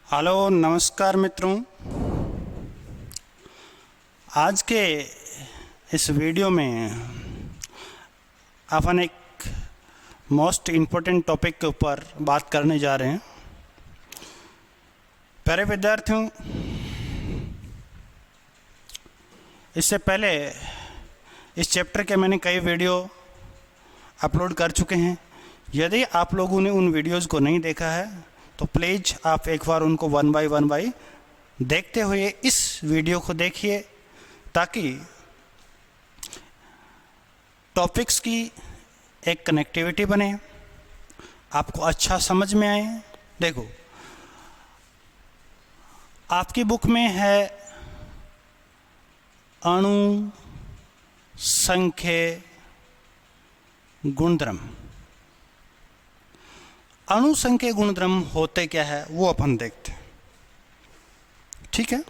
Hello नमस्कार मित्रों। आज के इस वीडियो में अपन एक मोस्ट इम्पोर्टेंट टॉपिक के ऊपर बात करने जा रहे हैं। प्यारे विद्यार्थियों, इससे पहले इस चैप्टर के मैंने कई वीडियो अपलोड कर चुके हैं। यदि आप लोगों ने उन वीडियोज़ को नहीं देखा है तो प्लीज़ आप एक बार उनको वन बाय देखते हुए इस वीडियो को देखिए, ताकि टॉपिक्स की एक कनेक्टिविटी बने, आपको अच्छा समझ में आए। देखो, आपकी बुक में है अणु संख्य गुणधर्म। अणु संख्य गुणधर्म होते क्या है वो अपन देखते हैं, ठीक है।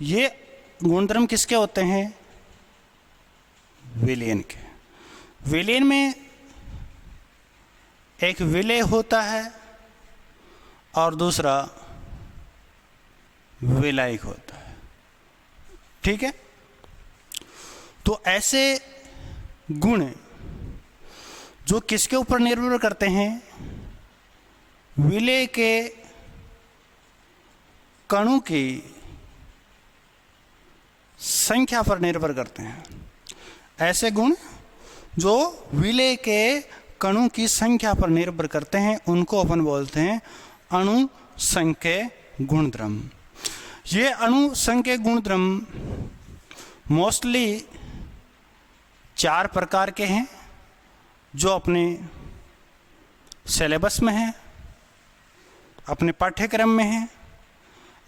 ये गुणधर्म किसके होते हैं? विलयन के। विलयन में एक विलय होता है और दूसरा विलायक होता है, ठीक है। तो ऐसे गुण जो किसके ऊपर निर्भर करते हैं? विलय के कणों की संख्या पर निर्भर करते हैं। ऐसे गुण जो विलय के कणों की संख्या पर निर्भर करते हैं उनको अपन बोलते हैं अणु संख्य गुणधर्म। ये अणु संख्य गुणधर्म मोस्टली 4 प्रकार के हैं जो अपने सिलेबस में है, अपने पाठ्यक्रम में है।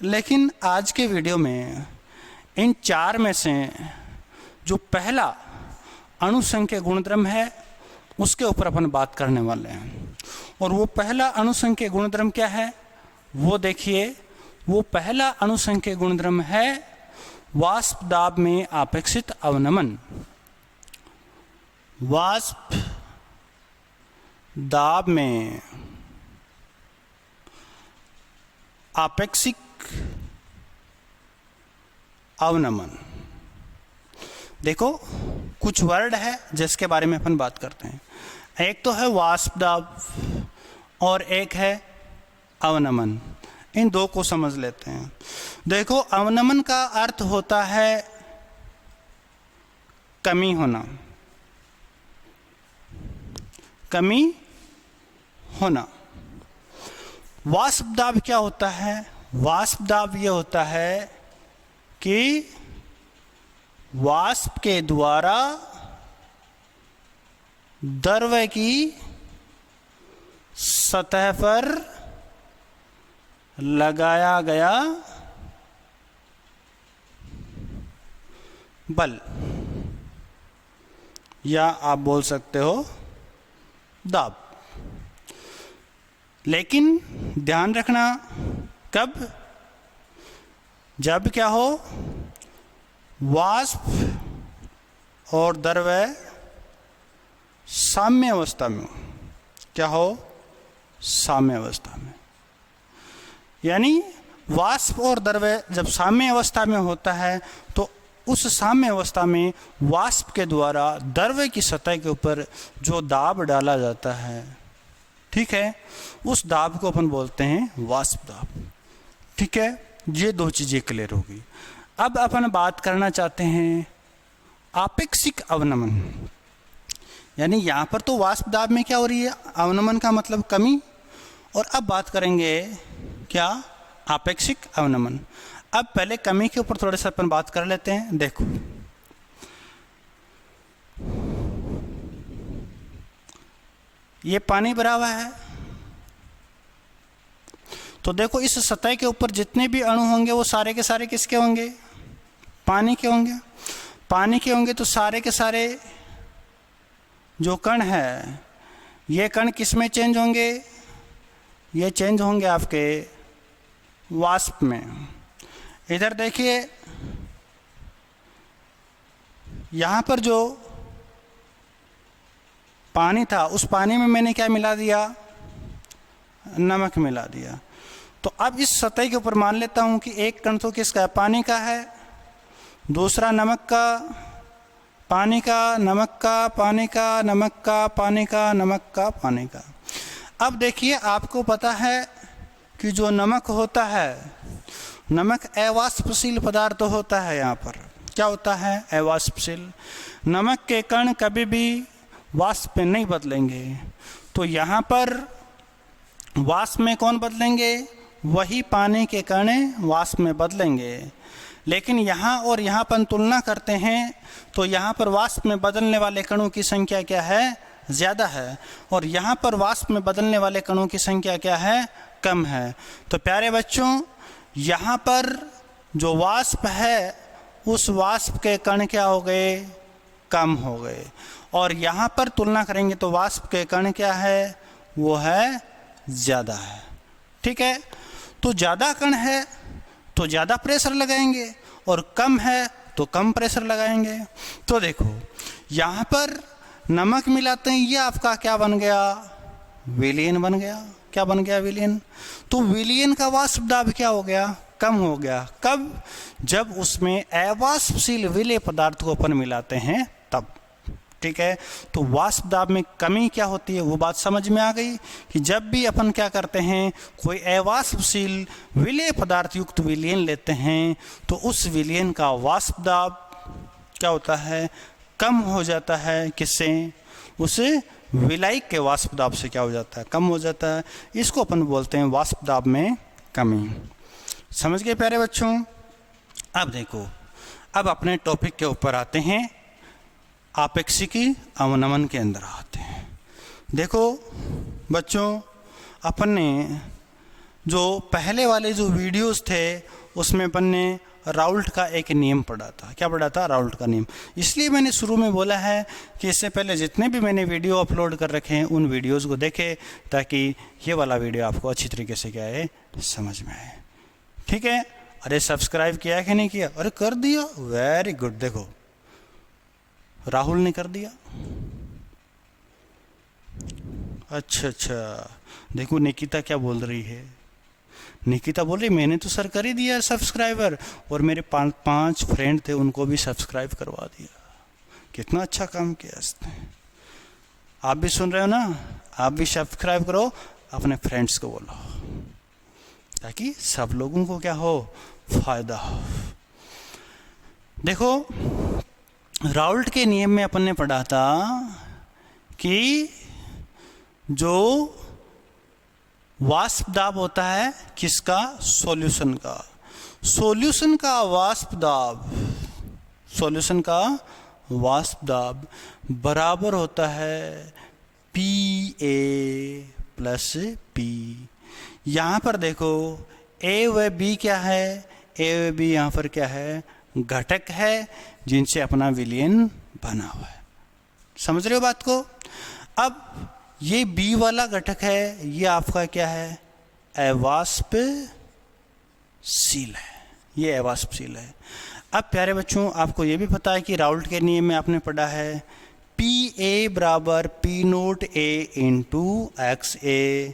लेकिन आज के वीडियो में इन 4 में से जो पहला अणु संख्य गुणधर्म है उसके ऊपर अपन बात करने वाले हैं। और वो पहला अणु संख्य गुणधर्म क्या है वो देखिए। वो पहला अणु संख्य गुणधर्म है वाष्प दाब में आपेक्षित अवनमन। वाष्प दाब में आपेक्षिक अवनमन। देखो, कुछ वर्ड है जिसके बारे में अपन बात करते हैं। एक तो है वाष्प दाब और एक है अवनमन। इन दो को समझ लेते हैं। देखो, अवनमन का अर्थ होता है कमी होना, कमी होना। वाष्प दाब क्या होता है? वाष्प दाब ये होता है कि वाष्प के द्वारा द्रव्य की सतह पर लगाया गया बल, या आप बोल सकते हो दाब। लेकिन ध्यान रखना, कब? जब क्या हो, वाष्प और द्रव्य साम्य अवस्था में हो। क्या हो? साम्य अवस्था में। यानी वाष्प और द्रव्य जब साम्य अवस्था में होता है तो उस साम्य अवस्था में वाष्प के द्वारा द्रव्य की सतह के ऊपर जो दाब डाला जाता है, ठीक है, उस दाब को अपन बोलते हैं वाष्प दाब, ठीक है। ये दो चीज़ें क्लियर होगी। अब अपन बात करना चाहते हैं आपेक्षिक अवनमन। यानी यहाँ पर तो वाष्प दाब में क्या हो रही है? अवनमन का मतलब कमी। और अब बात करेंगे क्या? आपेक्षिक अवनमन। अब पहले कमी के ऊपर थोड़ा सा अपन बात कर लेते हैं। देखो, ये पानी भरा हुआ है, तो देखो इस सतह के ऊपर जितने भी अणु होंगे वो सारे के सारे किसके होंगे? पानी के होंगे। पानी के होंगे तो सारे के सारे जो कण है, ये कण किस में चेंज होंगे? ये चेंज होंगे आपके वाष्प में। इधर देखिए, यहाँ पर जो पानी था उस पानी में मैंने क्या मिला दिया? नमक मिला दिया। तो अब इस सतह के ऊपर मान लेता हूं कि एक कण तो किसका है, पानी का है, दूसरा नमक का, पानी का, नमक का, पानी का, नमक का, पानी का, नमक का, पानी का। अब देखिए आपको पता है कि जो नमक होता है, नमक अवाष्पशील पदार्थ होता है। यहाँ पर क्या होता है, अवाष्पशील। नमक के कण कभी भी वाष्प में नहीं बदलेंगे। तो यहाँ पर वाष्प में कौन बदलेंगे, वही पानी के कण वाष्प में बदलेंगे। लेकिन यहाँ और यहाँ पर तुलना करते हैं तो यहाँ पर वाष्प में बदलने वाले कणों की संख्या क्या है, ज़्यादा है, और यहाँ पर वाष्प में बदलने वाले कणों की संख्या क्या है, कम है। तो प्यारे बच्चों, यहाँ पर जो वाष्प है उस वाष्प के कण क्या हो गए, कम हो गए, और यहाँ पर तुलना करेंगे तो वाष्प के कण क्या है, वो है ज़्यादा है। ठीक है, तो ज़्यादा कण है तो ज़्यादा प्रेशर लगाएंगे और कम है तो कम प्रेशर लगाएंगे। तो देखो यहाँ पर नमक मिलाते हैं, ये आपका क्या बन गया, विलयन बन गया। क्या बन गया, विलयन। तो विलयन का वाष्प दाब क्या हो गया, कम हो गया। कब, जब उसमें अवाष्पशील विलेय पदार्थ को अपन मिलाते हैं तब। ठीक है, तो वाष्प दाब में कमी क्या होती है, वो बात समझ में आ गई कि जब भी अपन क्या करते हैं, कोई अवाष्पशील विलेय पदार्थ युक्त विलयन लेते हैं तो उस विलयन का वाष्प दाब क्या होता है, कम हो जाता है। किससे, उस विलायक के वाष्प दाब से क्या हो जाता है, कम हो जाता है। इसको अपन बोलते हैं वाष्प दाब में कमी। समझ गए प्यारे बच्चों। अब देखो, अब अपने टॉपिक के ऊपर आते हैं, आपेक्षिकी अवनमन के अंदर आते हैं। देखो बच्चों, अपन ने जो पहले वाले जो वीडियोस थे उसमें अपन ने राउल्ट का एक नियम पढ़ा था। क्या पढ़ा था, राउल्ट का नियम। इसलिए मैंने शुरू में बोला है कि इससे पहले जितने भी मैंने वीडियो अपलोड कर रखे हैं उन वीडियोस को देखें, ताकि ये वाला वीडियो आपको अच्छी तरीके से क्या है, समझ में आए। ठीक है, अरे सब्सक्राइब किया कि नहीं किया, अरे कर दिया, वेरी गुड। देखो राहुल ने कर दिया, अच्छा, देखो निकिता क्या बोल रही है, निकिता बोल रही मैंने तो सर कर ही दिया सब्सक्राइबर, और मेरे 5 फ्रेंड थे उनको भी सब्सक्राइब करवा दिया। कितना अच्छा काम किया इसने। आप भी सुन रहे हो ना, आप भी सब्सक्राइब करो, अपने फ्रेंड्स को बोलो, ताकि सब लोगों को क्या हो, फायदा हो। देखो राउल्ट के नियम में अपन ने पढ़ा था कि जो वाष्प दाब होता है किसका, सॉल्यूशन का, सॉल्यूशन का वाष्प दाब, सॉल्यूशन का वाष्प दाब बराबर होता है PA प्लस P। यहाँ पर देखो A व B क्या है, A व B यहाँ पर क्या है, घटक है जिनसे अपना विलयन बना हुआ है। समझ रहे हो बात को। अब ये B वाला घटक है, ये आपका क्या है, अवाष्पशील है, ये अवाष्पशील है। अब प्यारे बच्चों, आपको ये भी पता है कि राउल्ट के नियम में आपने पढ़ा है PA बराबर P0 A into XA,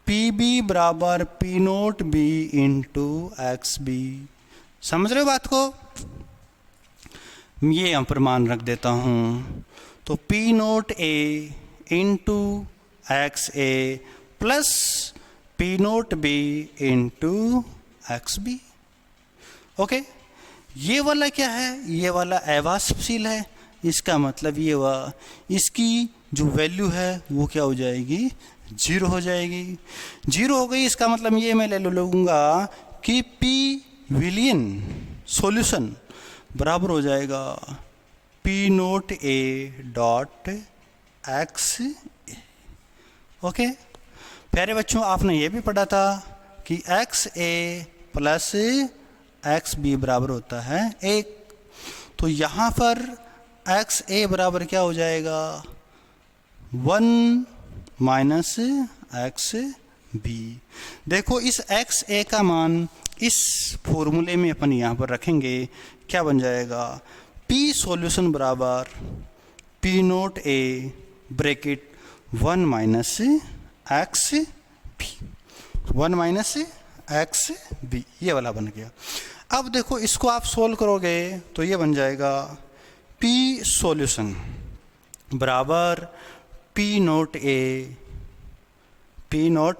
PB बराबर P0 B इंटू XB। समझ रहे हो बात को। ये यहाँ पर मान रख देता हूँ, तो P0 A into XA plus P0 B into XB। Okay, ये वाला क्या है, ये वाला अवाष्पशील है। इसका मतलब ये हुआ, इसकी जो वैल्यू है वो क्या हो जाएगी, 0 हो जाएगी। 0 हो गई, इसका मतलब ये मैं ले लूँगा कि P विलयन सॉल्यूशन बराबर हो जाएगा P0 A dot X। Okay प्यारे बच्चों, आपने ये भी पढ़ा था कि XA प्लस XB बराबर होता है 1। तो यहाँ पर XA बराबर क्या हो जाएगा, 1 माइनस XB। देखो इस XA का मान इस फॉर्मूले में अपन यहाँ पर रखेंगे, क्या बन जाएगा, P सॉल्यूशन बराबर P0 A bracket 1 minus XB। 1 minus x B, ये वाला बन गया। अब देखो इसको आप सोल्व करोगे तो ये बन जाएगा पी सॉल्यूशन बराबर P naught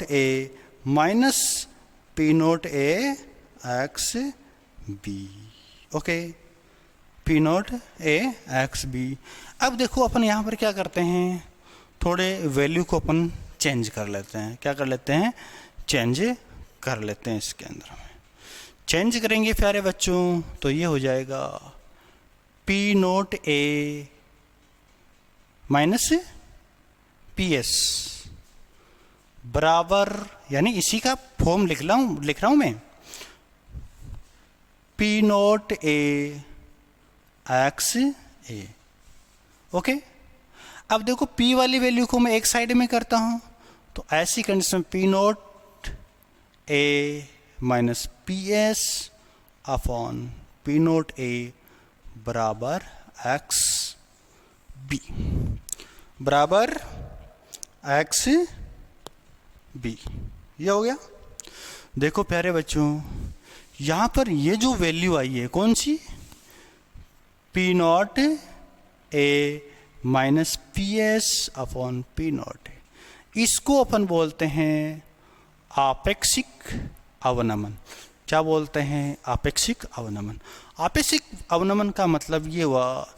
A minus P naught A X B. Okay, P naught A X B. अब देखो अपन यहाँ पर क्या करते हैं, थोड़े वैल्यू को अपन चेंज कर लेते हैं। क्या कर लेते हैं, चेंज कर लेते हैं। इसके अंदर में चेंज करेंगे प्यारे बच्चों तो ये हो जाएगा P naught A minus P S बराबर, यानी इसी का फॉर्म लिख रहा हूं मैं, P naught A x A. Okay, अब देखो P वाली वैल्यू को मैं एक साइड में करता हूं तो ऐसी कंडीशन में P naught A minus P S upon P naught A बराबर एक्स बी, बराबर एक्स बी। ये हो गया। देखो प्यारे बच्चों, यहां पर ये जो वैल्यू आई है कौन सी, P naught A minus P S upon P naught A, इसको अपन बोलते हैं आपेक्षिक अवनमन। क्या बोलते हैं, आपेक्षिक अवनमन। आपेक्षिक अवनमन का मतलब ये हुआ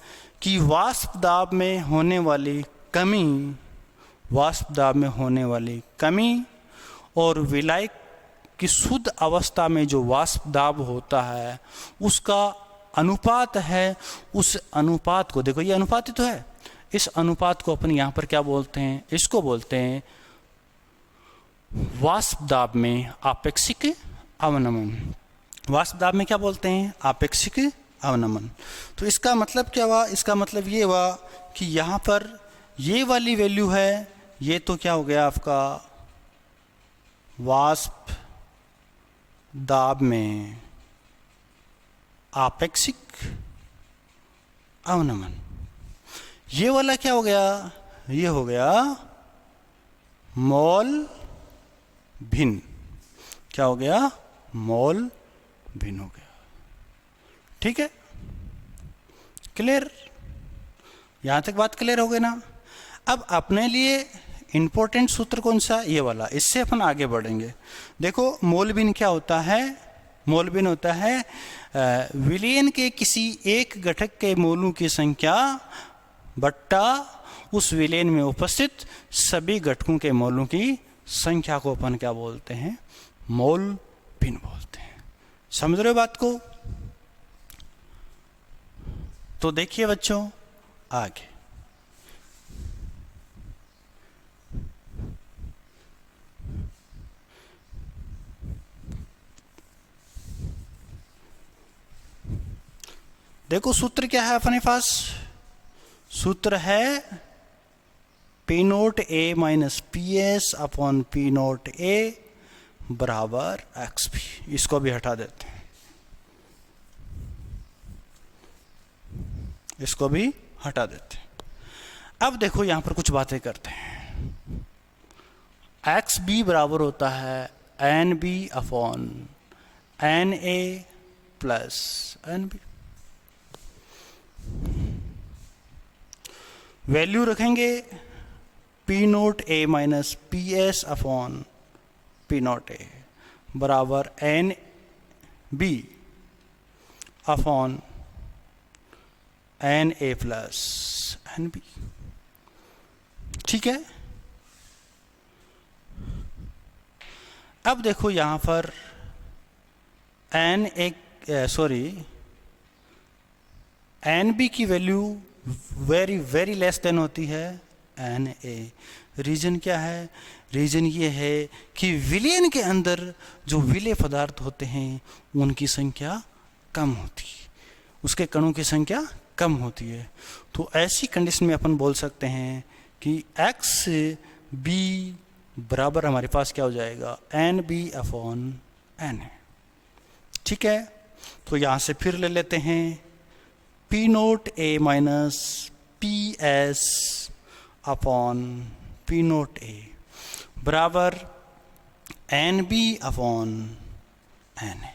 कि वाष्प दाब में होने वाली कमी, वाष्प दाब में होने वाली कमी और विलायक की शुद्ध अवस्था में जो वाष्प दाब होता है उसका अनुपात है। उस अनुपात को देखो, ये अनुपात ही तो है, इस अनुपात को अपन यहाँ पर क्या बोलते हैं, इसको बोलते हैं वाष्प दाब में आपेक्षिक अवनमन। वाष्प दाब में क्या बोलते हैं, आपेक्षिक अवनमन। तो इसका मतलब क्या हुआ, इसका मतलब ये हुआ कि यहाँ पर ये वाली वैल्यू है, ये तो क्या हो गया आपका वाष्प दाब में आपेक्षिक अवनमन। ये वाला क्या हो गया, ये हो गया मोल भिन्न। क्या हो गया, मोल भिन्न हो गया। ठीक है, क्लियर, यहां तक बात क्लियर हो गई ना। अब अपने लिए इंपॉर्टेंट सूत्र कौन सा, ये वाला, इससे अपन आगे बढ़ेंगे। देखो मोल भिन्न क्या होता है, मोल भिन्न होता है विलयन के किसी एक घटक के मोलों की संख्या बट्टा उस विलयन में उपस्थित सभी घटकों के मोलों की संख्या को अपन क्या बोलते हैं, मोल भिन्न बोलते हैं। समझ रहे हो बात को। तो देखिए बच्चों आगे, देखो सूत्र क्या है अपने पास, सूत्र है P naught A minus P S upon P naught A बराबर एक्स पी। इसको भी हटा देते हैं, इसको भी हटा देते हैं। अब देखो यहां पर कुछ बातें करते हैं। एक्स बी बराबर होता है N B upon N A plus N B. Value रखेंगे P naught A minus P S upon P naught A बराबर N B upon N A plus N B. ठीक है, अब देखो यहां पर एन एन बी की value very very less than होती है एन ए। रीजन क्या है, रीजन ये है कि विलयन के अंदर जो विलेय पदार्थ होते हैं उनकी संख्या कम होती है, उसके कणों की संख्या कम होती है। तो ऐसी कंडीशन में अपन बोल सकते हैं कि एक्स बी बराबर हमारे पास क्या हो जाएगा, एन बी अपॉन एन है। ठीक है, तो यहां से फिर ले लेते हैं P naught A minus P S upon P naught A बराबर NB/N है।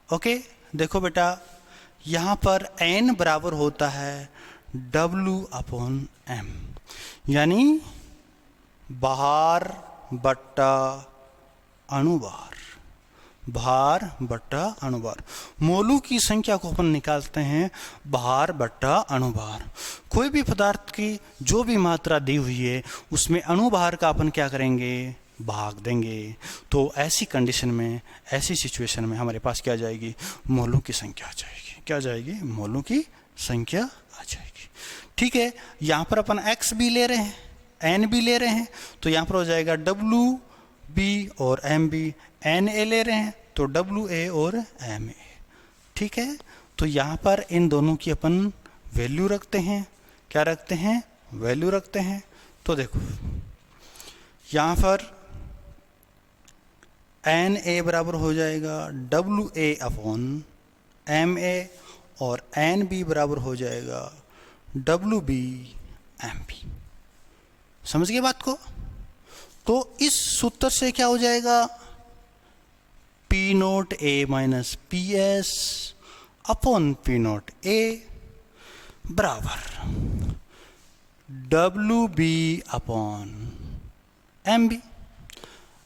ओके, देखो बेटा यहाँ पर N बराबर होता है W/M, यानी भार बट्टा अणुभार, भार बट्टा अणुभार। मोलों की संख्या को अपन निकालते हैं भार बट्टा अणुभार। कोई भी पदार्थ की जो भी मात्रा दी हुई है उसमें अणुभार का अपन क्या करेंगे, भाग देंगे। तो ऐसी कंडीशन में, ऐसी सिचुएशन में हमारे पास क्या जाएगी, मोलों की संख्या आ जाएगी। क्या जाएगी, मोलों की संख्या आ जाएगी। ठीक है, यहाँ पर अपन x भी ले रहे हैं, n भी ले रहे हैं, तो यहाँ पर हो जाएगा WB और MB। Na ले रहे हैं तो WA और Ma। ठीक है, तो यहाँ पर इन दोनों की अपन वैल्यू रखते हैं। क्या रखते हैं, वैल्यू रखते हैं। तो देखो यहाँ पर Na बराबर हो जाएगा WA/Ma और NB बराबर हो जाएगा WB/MB। समझ गए बात को? तो इस सूत्र से क्या हो जाएगा, P0A - PS अपॉन P0A बराबर WB/MB।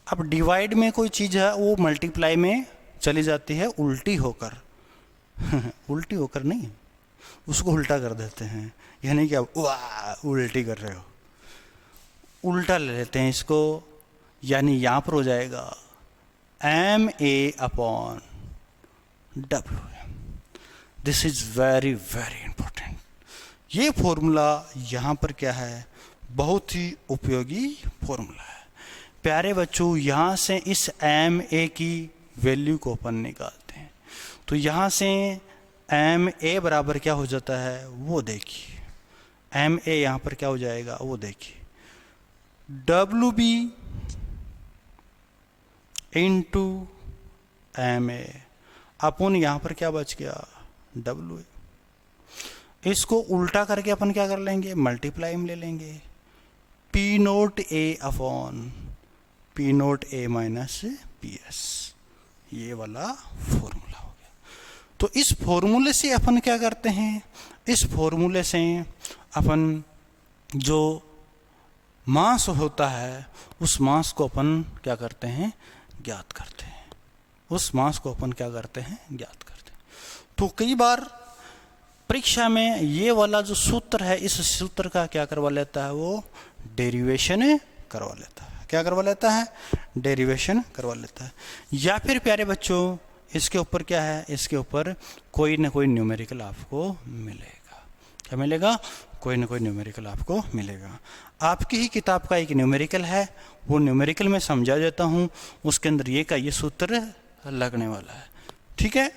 अब डिवाइड में कोई चीज़ है वो मल्टीप्लाई में चली जाती है उल्टी होकर उल्टी होकर नहीं, उसको उल्टा कर देते हैं। यानी कि अब वाह उल्टी कर रहे हो, उल्टा ले लेते हैं इसको। यानी यहाँ पर हो जाएगा MA/WM। This is very very important. ये फॉर्मूला यहाँ पर क्या है, बहुत ही उपयोगी फॉर्मूला है। प्यारे बच्चों, यहाँ से इस MA की वैल्यू को अपन निकालते हैं। तो यहाँ से MA बराबर क्या हो जाता है वो देखिए। MA यहाँ पर क्या हो जाएगा वो देखिए, WB इंटू MA अपन यहाँ पर क्या बच गया WA। इसको उल्टा करके अपन क्या कर लेंगे, मल्टीप्लाई में ले लेंगे। P0A/P0A - PS, ये वाला फॉर्मूला हो गया। तो इस फॉर्मूले से अपन क्या करते हैं, इस फॉर्मूले से अपन जो मास होता है उस मास को अपन क्या करते हैं, ज्ञात करते हैं। उस मास को अपन क्या करते हैं, ज्ञात करते हैं। तो कई बार परीक्षा में ये वाला जो सूत्र है, इस सूत्र का क्या करवा लेता है वो डेरिवेशन करवा लेता है। क्या करवा लेता है, डेरिवेशन करवा लेता है। या फिर प्यारे बच्चों इसके ऊपर क्या है, इसके ऊपर कोई ना कोई न्यूमेरिकल आपको मिलेगा। क्या मिलेगा, कोई ना कोई न्यूमेरिकल आपको मिलेगा। आपकी ही किताब का एक न्यूमेरिकल है, वो न्यूमेरिकल में समझा देता हूँ। उसके अंदर ये का ये सूत्र लगने वाला है। ठीक है,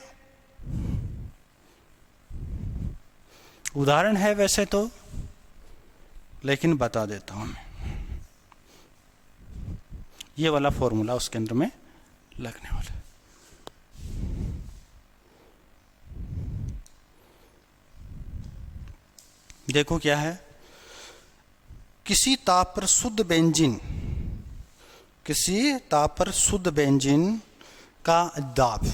उदाहरण है वैसे तो, लेकिन बता देता हूँ मैं। ये वाला फॉर्मूला उसके अंदर में लगने वाला है। देखो क्या है, किसी ताप पर शुद्ध बेंजीन, किसी ताप पर शुद्ध बेंजीन का दाब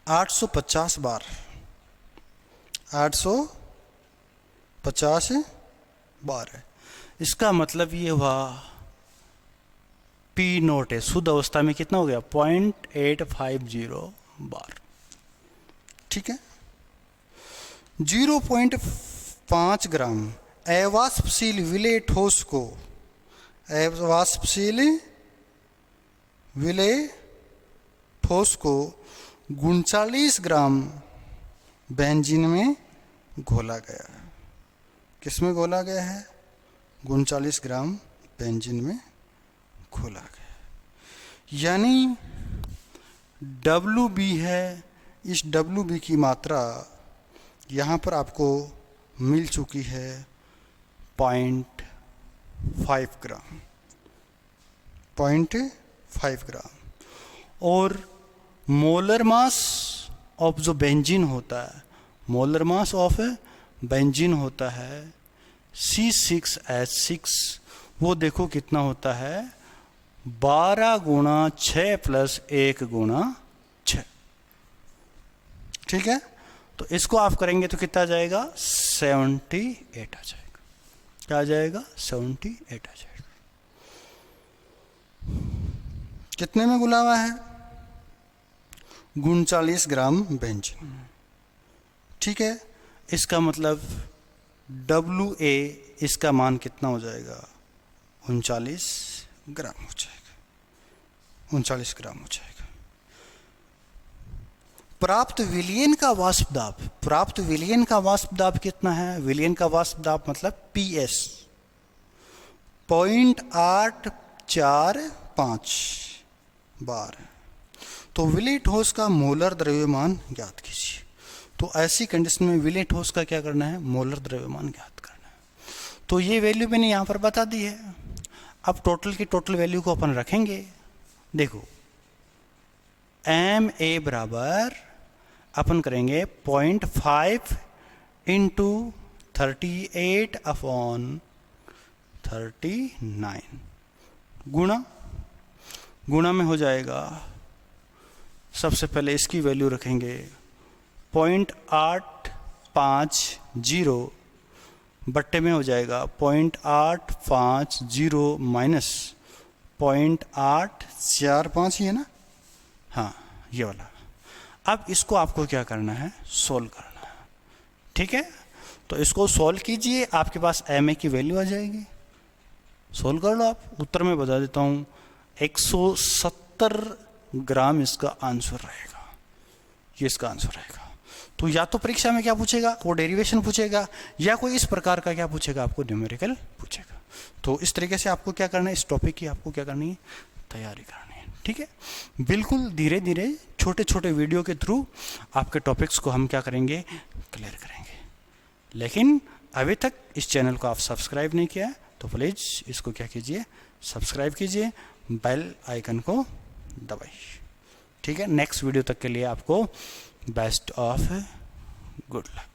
850 बार, 850 बार है। इसका मतलब ये हुआ P0 है, शुद्ध अवस्था में कितना हो गया 0.850 बार। ठीक है, 0.5 ग्राम अवाष्पशील विलेय ठोस को, अवाष्पशील विलेय ठोस को 39 ग्राम बेंजीन में घोला गया है। किसमें घोला गया है, 39 ग्राम बेंजीन में घोला गया। यानी WB है, इस WB की मात्रा यहाँ पर आपको मिल चुकी है 0.5 ग्राम, 0.5 ग्राम। और मोलर मास ऑफ जो बेंजीन होता है, मोलर मास ऑफ बेंजीन होता है C6H6, वो देखो कितना होता है 12 गुणा 6 प्लस 1 गुणा 6। ठीक है, तो इसको आप करेंगे तो कितना आ जाएगा? 78 आ जाएगा। क्या आ जाएगा? 78 आ जाएगा। कितने में घुला हुआ है? 39 ग्राम बेंजीन। ठीक है, इसका मतलब WA इसका मान कितना हो जाएगा? 39 ग्राम हो जाएगा। 39 ग्राम हो जाएगा। प्राप्त विलयन का वाष्प दाब, प्राप्त विलयन का वाष्प दाब कितना है? विलयन का वाष्प दाब मतलब PS 0.845 बार। तो विलय ठोस का मोलर द्रव्यमान ज्ञात कीजिए। तो ऐसी कंडीशन में विलय ठोस का क्या करना है? मोलर द्रव्यमान ज्ञात करना है। तो ये वैल्यू मैंने यहाँ पर बता दी है। अब टोटल की टोटल वैल्यू को अपन रखेंगे। देखो MA बराबर अपन करेंगे 0.5 इंटू 38/39 गुणा में हो जाएगा। सबसे पहले इसकी वैल्यू रखेंगे 0.850 बट्टे में हो जाएगा 0.850 माइनस 0.845 ही है ना? हाँ, ये वाला। अब इसको आपको क्या करना है? सोल्व करना है। ठीक है, तो इसको सोल्व कीजिए, आपके पास MA की वैल्यू आ जाएगी। सोल्व कर लो आप। उत्तर में बता देता हूँ, 170 ग्राम इसका आंसर रहेगा। ये इसका आंसर रहेगा। तो या तो परीक्षा में क्या पूछेगा? वो डेरिवेशन पूछेगा, या कोई इस प्रकार का क्या पूछेगा? आपको न्यूमेरिकल पूछेगा। तो इस तरीके से आपको क्या करना है? इस टॉपिक की आपको क्या करनी है? तैयारी करनी है। ठीक है, बिल्कुल धीरे धीरे छोटे छोटे वीडियो के थ्रू आपके टॉपिक्स को हम क्या करेंगे? क्लियर करेंगे। लेकिन अभी तक इस चैनल को आप सब्सक्राइब नहीं किया है तो प्लीज़ इसको क्या कीजिए? सब्सक्राइब कीजिए, बेल आइकन को दबाइए। ठीक है, नेक्स्ट वीडियो तक के लिए आपको बेस्ट ऑफ गुड लक।